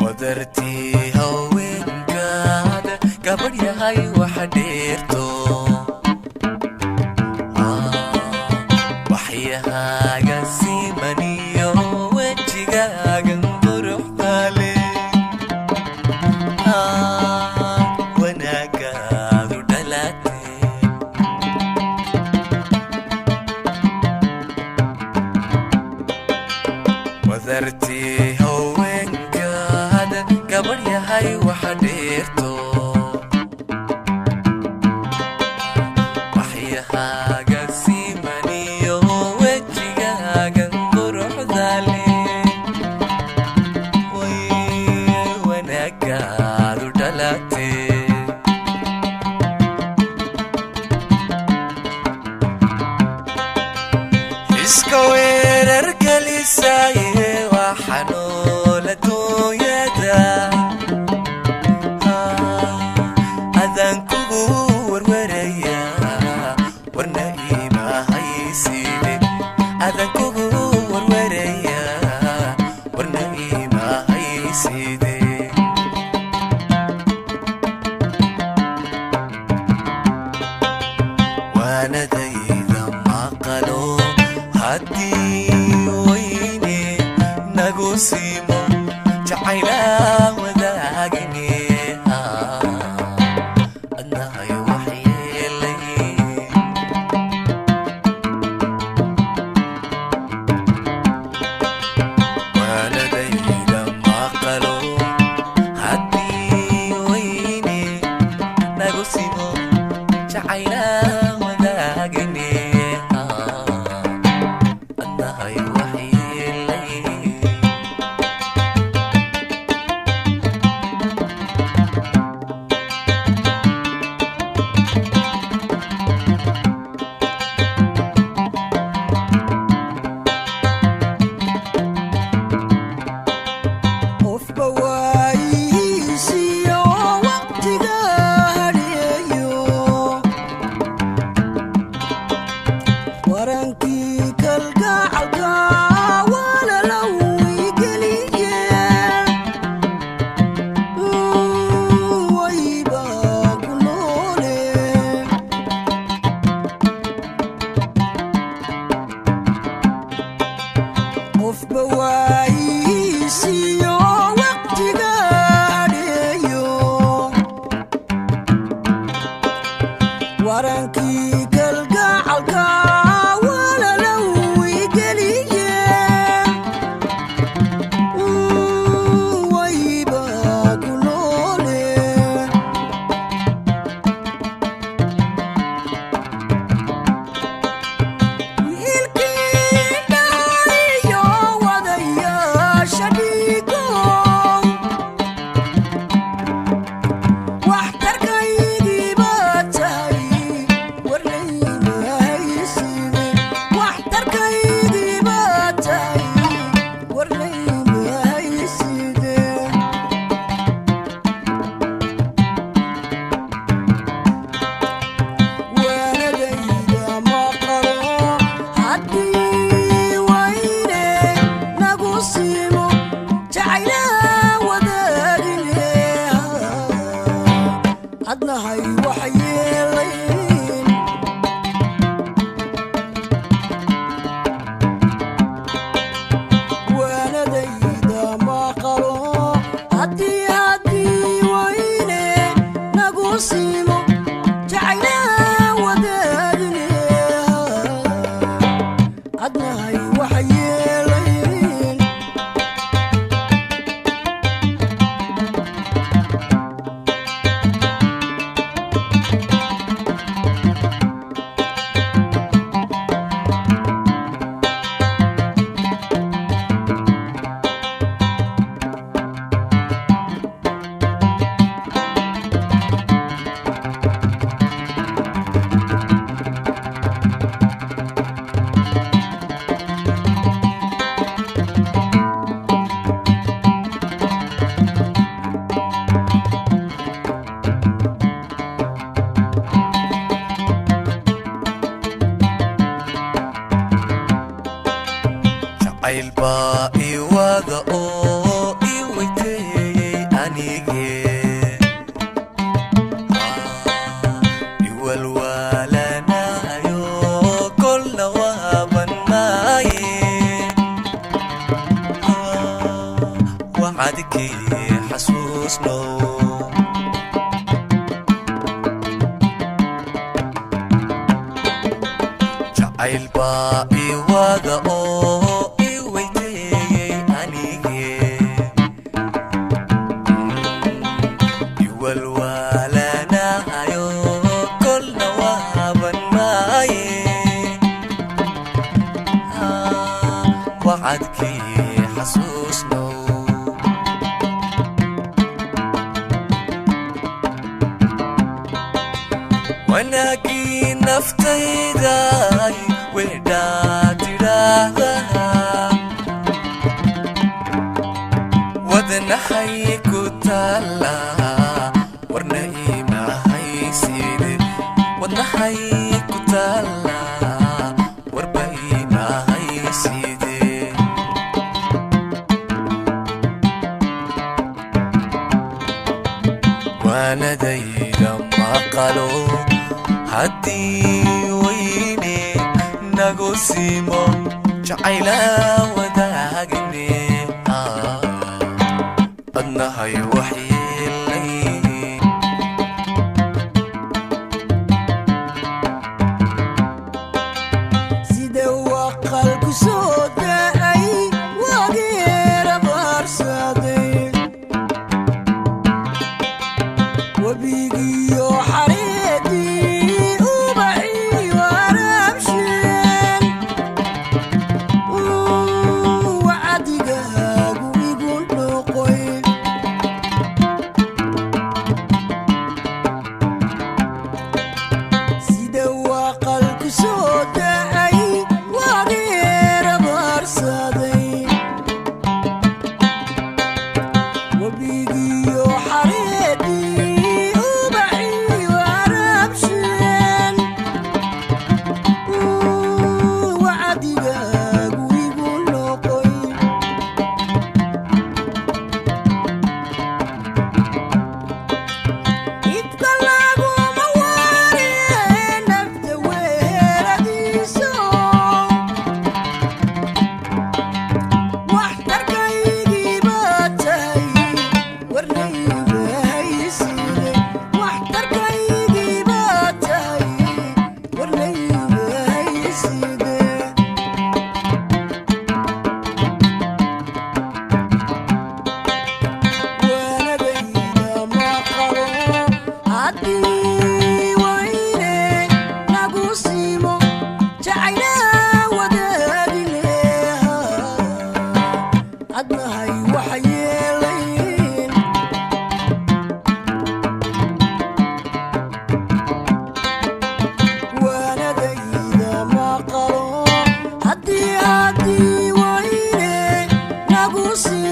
wadartii haweenkaada gabadh yahay waxa dheerto waxyahaaga simaniyo wejigaagan quruxda leh wanaagaadu dhalatee wadartii haweenkaada gabadh yahay waxa dheerto waxyahaaga simaniyo wejigaagan quruxda leh wanaagaadu dhalatee iska weerar gelisaye waxanool adduunyada adaan kugu warwaraya warna ima hayside adaan kugu warwaraya warna ima hayside waanadayda maqalo haddii wayne nagu siimo jacayla wadaagine adnahay waxyeelay waanadayda maqalo haddii wayne nagu siimo jacayla wadaagine adnahay waxyeelay qofba waayihiisiyo waqtiga hadheeyo warankii kalgacalka walalow igeliye wayba ku noole qofba waayihiisiyo waqtiga hadheeyo warankii kalgacalka walalow igeliye wayba ku noole wiilkii dhahayo wadaya jacaylbaa ii wada oo ii weyteeyey anigee iwalwaalanayo kolna waabanaaye wacadkii xasuusnow jacaylbaa ii wada oo ii weyteeyey anigee iwalwaalanayo kolna waabanaaye wacadkii xasuusnow wanaagii naftayday wedhaa tidhaahdaa wadnahay ku taallaa warna iimahaysid wadnahay ku taallaa warba iimahayside waanadayda maqalo haddii weyne nagu simo jacayla wadaagane adnahay waxyeelay sida waqalku soo da'ay wageera baarsaday wabigiyo xareedii ubaxii waraabsheen wacdigaagu igu noqoy sida waqalku soo da'ay wageera baarsaday wabigiyo xareedii ubaxii waraabsheen wacdigaagu igu noqoy idka laguma waariye nafta weeradiiso waxtarkaygii baa tahay warnayba hayside waxtarkaygii baa tahay warnayba hayside waanadayda maqalo haddii wayne nagu simo jacayla wadaagine adnahay waxyeelayn waanadayda maqalo haddii wayne nagu simo